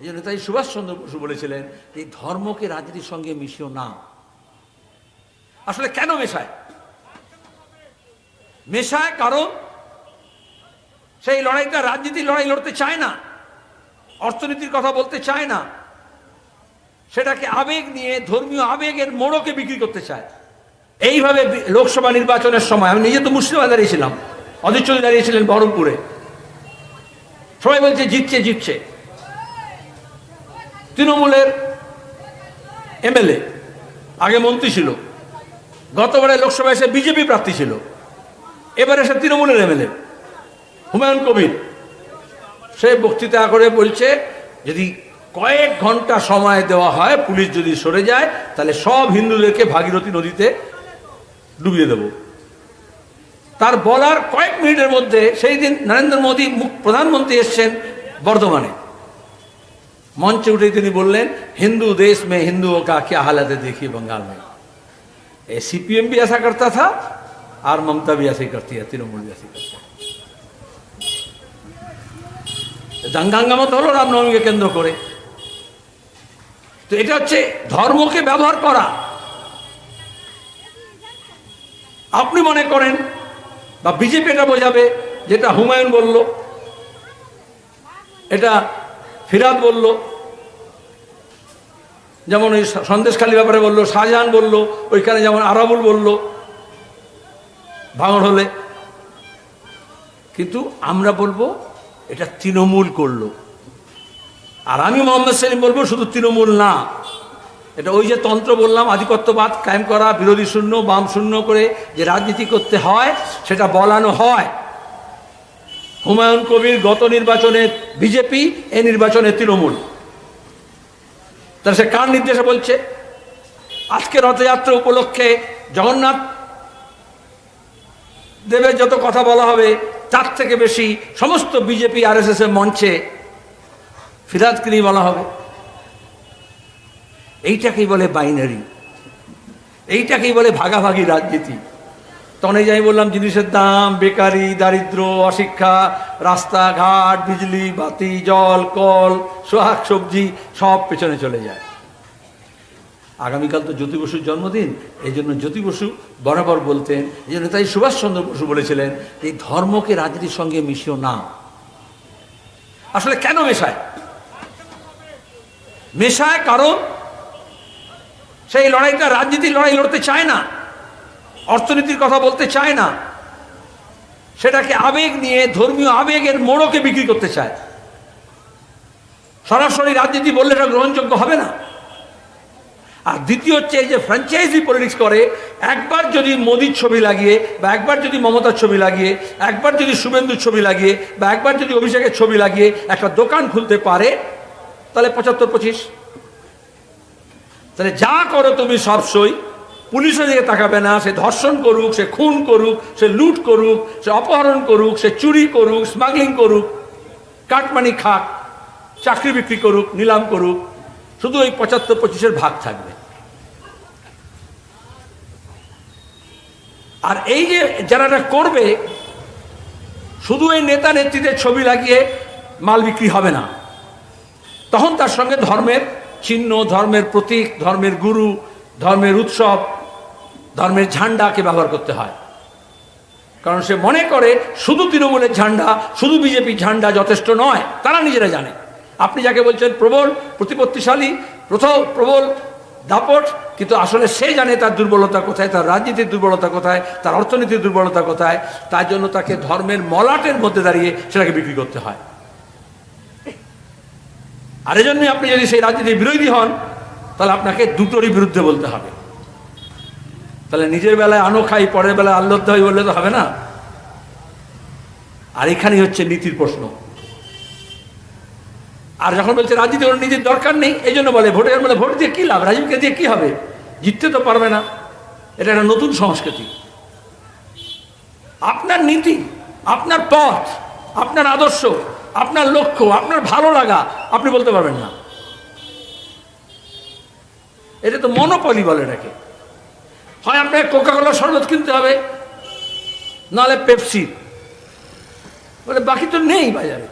এই জন্য তাই সুভাষচন্দ্র বসু বলেছিলেন এই ধর্মকে রাজনীতির সঙ্গে মিশিও না। আসলে কেন মেশায়? মেশায় কারণ সেই লড়াইটা রাজনীতির লড়াই লড়তে চায় না, অর্থনীতির কথা বলতে চায় না, সেটাকে আবেগ নিয়ে ধর্মীয় আবেগের মোড়কে বিক্রি করতে চায়। এইভাবে লোকসভা নির্বাচনের সময় আমি নিজে তো মুর্শিদাবাদে দাঁড়িয়েছিলাম, অজিত চৌধুরী দাঁড়িয়েছিলেন বহরমপুরে, সবাই বলছে জিতছে জিতছে। তৃণমূলের এমএলএ, আগে মন্ত্রী ছিল, গতবারে লোকসভায় এসে বিজেপি প্রার্থী ছিল, এবারে এসে তৃণমূলের এমএলএ হুমায়ুন কবির, সে বক্তৃতা করে বলছে যদি কয়েক ঘন্টা সময় দেওয়া হয়, পুলিশ যদি সরে যায়, তাহলে সব হিন্দুদেরকে ভাগীরথী নদীতে ডুবিয়ে দেব। তার বলার কয়েক মিনিটের মধ্যে সেই দিন নরেন্দ্র মোদী প্রধানমন্ত্রী এসছেন বর্ধমানে, মঞ্চে উঠে তিনি বললেন हिंदू देश में हिंदुओं का क्या हालत है देखिए बंगाल में। सीपीएम भी ऐसा करता था और ममता भी ऐसे ही करती है, तृणमूल भी ऐसे करती है। দাঙ্গাঙ্গামা তো হলো রামনবমীকে কেন্দ্র করে। তো এটা হচ্ছে ধর্মকে ব্যবহার করা। আপনি মনে করেন বা বিজেপি এটা বোঝাবে যেটা হুমায়ুন বলল, এটা ফিরাদ বলল, যেমন ওই সন্দেশখালী ব্যাপারে বলল, শাহজাহান বলল, ওইখানে যেমন আরাবুল বলল ভাঙড় হলে। কিন্তু আমরা বলবো এটা তৃণমূল করলো। আর আমি মোহাম্মদ সেলিম বলবো শুধু তৃণমূল না, এটা ওই যে তন্ত্র বললাম, আধিপত্যবাদ কায়েম করা, বিরোধী শূন্য বাম শূন্য করে যে রাজনীতি করতে হয় সেটা বলানো হয়। হুমায়ুন কবির গত নির্বাচনে বিজেপি, এই নির্বাচনে তৃণমূল। তাহলে সে কার নির্দেশে বলছে? আজকে রথযাত্রা উপলক্ষে জগন্নাথ দেবের যত কথা বলা হবে তার থেকে বেশি সমস্ত বিজেপি আরএসএস এর মঞ্চে ফিরাদকে নিয়ে বলা হবে। এইটাকেই বলে বাইনারি, এইটাকেই বলে ভাগাভাগি রাজনীতি। তখন এই যাই বললাম, জিনিসের দাম, বেকারি, দারিদ্র, অশিক্ষা, রাস্তাঘাট, বিজলি বাতি, জল কল, শাক সবজি সব পেছনে চলে যায়। আগামীকাল তো জ্যোতি বসুর জন্মদিন, এই জন্য জ্যোতি বসু বরাবর বলতেন, এই জন্য তাই সুভাষচন্দ্র বসু বলেছিলেন এই ধর্মকে রাজনীতির সঙ্গে মিশিও না। আসলে কেন মেশায়? মেশায় কারণ সেই লড়াইটা রাজনীতির লড়াই লড়তে চায় না, অর্থনীতির কথা বলতে চায় না, সেটাকে আবেগ নিয়ে ধর্মীয় আবেগের মোড়কে বিক্রি করতে চায়। সরাসরি রাজনীতি বললে এটা গ্রহণযোগ্য হবে না। আর দ্বিতীয় হচ্ছে এই যে ফ্র্যাঞ্চাইজি পলিটিক্স করে, একবার যদি মোদির ছবি লাগিয়ে বা একবার যদি মমতার ছবি লাগিয়ে, একবার যদি শুভেন্দুর ছবি লাগিয়ে বা একবার যদি অভিষেকের ছবি লাগিয়ে একটা দোকান খুলতে পারে, তাহলে 75-25। তাহলে যা করো তুমি সব সই, পুলিশের দিকে তাকাবে না। সে ধর্ষণ করুক, সে খুন করুক, সে লুট করুক, সে অপহরণ করুক, সে চুরি করুক, স্মাগলিং করুক, কাটমানি খাক, চাকরি বিক্রি করুক, নিলাম করুক, শুধু ওই 75-25-এর ভাগ থাকবে। আর এই যে যারা এটা করবে, শুধু এই নেতা নেত্রীদের ছবি লাগিয়ে মাল বিক্রি হবে না, তখন তার সঙ্গে ধর্মের চিহ্ন, ধর্মের প্রতীক, ধর্মের গুরু, ধর্মের উৎসব, ধর্মের ঝান্ডাকে ব্যবহার করতে হয়। কারণ সে মনে করে শুধু তৃণমূলের ঝান্ডা, শুধু বিজেপির ঝান্ডা যথেষ্ট নয়, তারা নিজেরা জানে। আপনি যাকে বলছেন প্রবল, প্রতিপত্তিশালী, প্রবল দাপট, কিন্তু আসলে সে জানে তার দুর্বলতা কোথায়, তার রাজনীতির দুর্বলতা কোথায়, তার অর্থনীতির দুর্বলতা কোথায়। তার জন্য তাকে ধর্মের মলাটের মধ্যে দাঁড়িয়ে সেটাকে বিক্রি করতে হয়। আর এজন্যই আপনি যদি সেই রাজনীতির বিরোধী হন, তাহলে আপনাকে দুটোরই বিরুদ্ধে বলতে হবে। তাহলে নিজের বেলায় আনো খাই, পরের বেলায় আল্লদ্ধ হই বললে তো হবে না। আর এখানেই হচ্ছে নীতির প্রশ্ন। আর যখন বলছে রাজনীতি ওর নীতির দরকার নেই, এই জন্য বলে ভোটের বলে ভোট দিয়ে কী লাভ, রাজীবকে দিয়ে কী হবে, জিততে তো পারবে না। এটা একটা নতুন সংস্কৃতি। আপনার নীতি, আপনার পথ, আপনার আদর্শ, আপনার লক্ষ্য, আপনার ভালো লাগা আপনি বলতে পারবেন না। এটা তো মনোপলি বলে এটাকে। হয় আপনাকে কোকাকোলা শরবত কিনতে হবে, নাহলে পেপসি, বলে বাকি তো নেই বাজারে।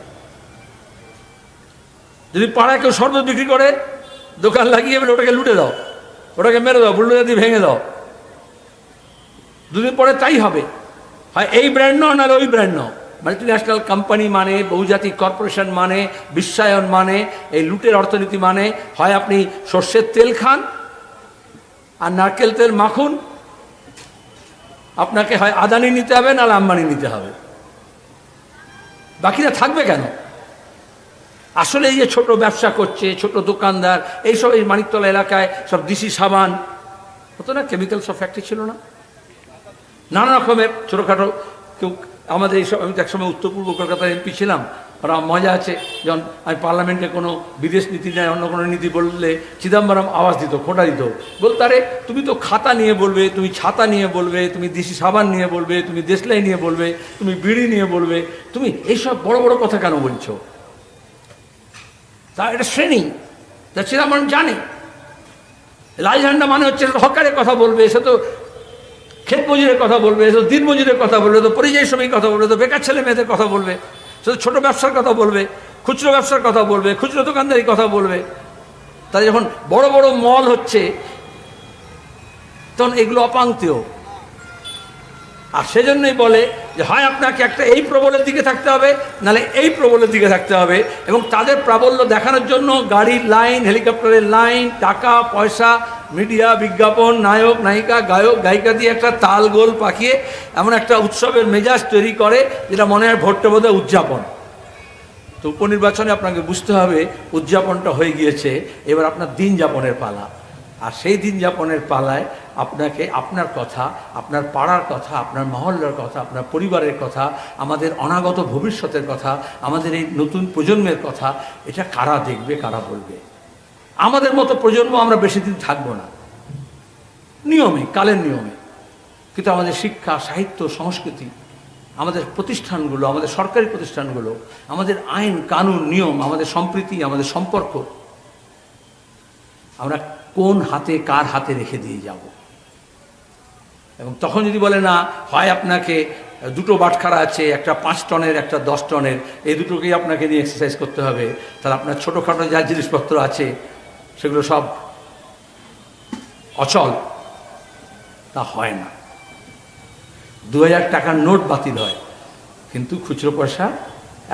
যদি পাড়ায় কেউ শরবত বিক্রি করে, দোকান লাগিয়ে বলে ওটাকে লুটে দাও, ওটাকে মেরে দাও, বুলডোজার দিয়ে ভেঙে দাও। দুদিন পরে তাই হবে, হয় এই ব্র্যান্ড নাও নাহলে ওই ব্র্যান্ড নাও। মাল্টিন্যাশনাল কোম্পানি মানে, বহুজাতিক কর্পোরেশন মানে, বিশ্বায়ন মানে, এই লুটের অর্থনীতি মানে, হয় আপনি সর্ষের তেল খান আর নারকেল তেল মাখুন, আপনাকে হয় আদানি নিতে হবে নাহলে আম্বানি নিতে হবে, বাকিরা থাকবে কেন? আসলে এই যে ছোট ব্যবসা করছে, ছোট দোকানদার, এইসব এই মানিকতলা এলাকায় সব ডিসি সাবান হতো না, কেমিক্যাল সব ফ্যাক্টরি ছিল না, নানা রকমের ছোটোখাটো। কেউ আমাদের এইসব, আমি তো একসময় উত্তর পূর্ব কলকাতার এমপি ছিলাম, ওরা মজা আছে, যখন আমি পার্লামেন্টে কোনো বিদেশ নীতি নেয়, অন্য কোনো নীতি বললে চিদম্বরম আওয়াজ দিত, খোঁটা দিত, বলতো আরে তুমি তো খাতা নিয়ে বলবে, তুমি ছাতা নিয়ে বলবে, তুমি দেশি সাবান নিয়ে বলবে, তুমি দেশলাই নিয়ে বলবে, তুমি বিড়ি নিয়ে বলবে, তুমি এইসব বড় বড় কথা কেন বলছো? তা এটা শ্রেণী, তা চিদম্বরম জানে। লাল ঝান্ডা মানে হচ্ছে হকারের কথা বলবে, সে তো ক্ষেত মজুরের কথা বলবে, সে তো দিন মজুরের কথা বলবে, তো পরিযায়ী শ্রমিক কথা বলবে, তো বেকার ছেলে মেয়েদের কথা বলবে, সে তো ছোটো ব্যবসার কথা বলবে, খুচরো ব্যবসার কথা বলবে, খুচরো দোকানদারির কথা বলবে। তাই যখন বড় বড় মল হচ্ছে তখন এগুলো অপাঙ্ক্তেয়। আর সেজন্যই বলে যে হয় আপনাকে একটা এই প্রবলের দিকে থাকতে হবে, নাহলে এই প্রবলের দিকে থাকতে হবে। এবং তাদের প্রাবল্য দেখানোর জন্য গাড়ির লাইন, হেলিকপ্টারের লাইন, টাকা পয়সা, মিডিয়া, বিজ্ঞাপন, নায়ক নায়িকা, গায়ক গায়িকা দিয়ে একটা তাল গোল পাকিয়ে এমন একটা উৎসবের মেজাজ তৈরি করে যেটা মনে হয় ভোটটা বোধহয় উদযাপন। তো উপনির্বাচনে আপনাকে বুঝতে হবে উদযাপনটা হয়ে গিয়েছে, এবার আপনার দিন যাপনের পালা। আর সেই দিন যাপনের পালায় আপনাকে আপনার কথা, আপনার পাড়ার কথা, আপনার মহল্লার কথা, আপনার পরিবারের কথা, আমাদের অনাগত ভবিষ্যতের কথা, আমাদের এই নতুন প্রজন্মের কথা, এটা কারা দেখবে, কারা বলবে? আমাদের মতো প্রজন্ম আমরা বেশি দিন থাকবো না, নিয়মে, কালের নিয়মে। কিন্তু আমাদের শিক্ষা, সাহিত্য, সংস্কৃতি, আমাদের প্রতিষ্ঠানগুলো, আমাদের সরকারি প্রতিষ্ঠানগুলো, আমাদের আইন কানুন নিয়ম, আমাদের সম্প্রীতি, আমাদের সম্পর্ক, আমরা কোন হাতে কার হাতে রেখে দিয়ে যাব? এবং তখন যদি বলে না, হয় আপনাকে দুটো বাটখারা আছে, একটা 5 টনের, একটা 10 টনের, এই দুটোকেই আপনাকে নিয়ে এক্সারসাইজ করতে হবে, তাহলে আপনার ছোটোখাটো যা জিনিসপত্র আছে সেগুলো সব অচল। তা হয় না। 2000 টাকার নোট বাতিল হয়, কিন্তু খুচরো পয়সা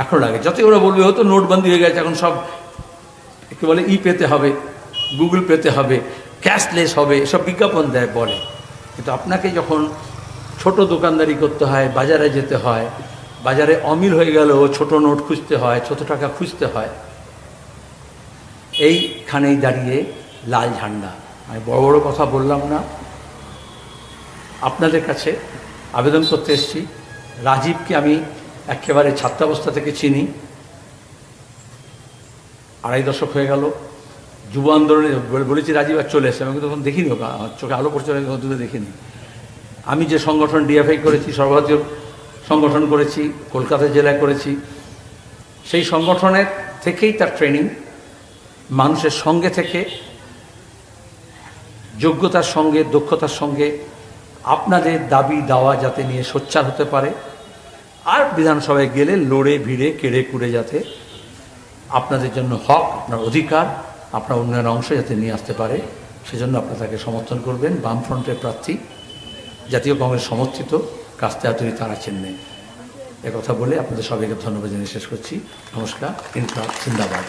এখনও লাগে। যতই ওরা বলবে হয়তো নোটবন্দি হয়ে গেছে, এখন সব একে বলে পেতে হবে, গুগল পেতে হবে, ক্যাশলেস হবে, এসব বিজ্ঞাপন দেয় বলে। কিন্তু আপনাকে যখন ছোট দোকানদারি করতে হয়, বাজারে যেতে হয়, বাজারে অমিল হয়ে গেলেও ছোট নোট খুঁজতে হয়, ছোট টাকা খুঁজতে হয়, এইখানেই দাঁড়িয়ে লাল ঝান্ডা। আমি বড় বড় কথা বললাম না, আপনাদের কাছে আবেদন করতে এসেছি। রাজীবকে আমি একেবারে ছাত্রাবস্থা থেকে চিনি, 2.5 দশক হয়ে গেল। যুব আন্দোলনে বলেছি রাজীব আর চলে এসে, আমি তখন দেখিনি, ওকে চোখে আলো পড়ছে, দূরে দেখিনি। আমি যে সংগঠন ডিএফআই করেছি, সর্বভারতীয় সংগঠন করেছি, কলকাতা জেলায় করেছি, সেই সংগঠনের থেকেই তার ট্রেনিং, মানুষের সঙ্গে থেকে যোগ্যতার সঙ্গে, দক্ষতার সঙ্গে আপনাদের দাবি দাওয়া যাতে নিয়ে সোচ্চার হতে পারে, আর বিধানসভায় গেলে লড়ে ভিড়ে কেড়ে কুড়ে যাতে আপনাদের জন্য হক, আপনার অধিকার, আপনার উন্নয়নের অংশ যাতে নিয়ে আসতে পারে, সেজন্য আপনারা তাকে সমর্থন করবেন। বামফ্রন্টের প্রার্থী, জাতীয় কংগ্রেস সমর্থিত কাস্তে হাতুড়ি তারা চেন্নাই। একথা বলে আপনাদের সবাইকে ধন্যবাদ জানিয়ে শেষ করছি। নমস্কার। ইনকলাব জিন্দাবাদ।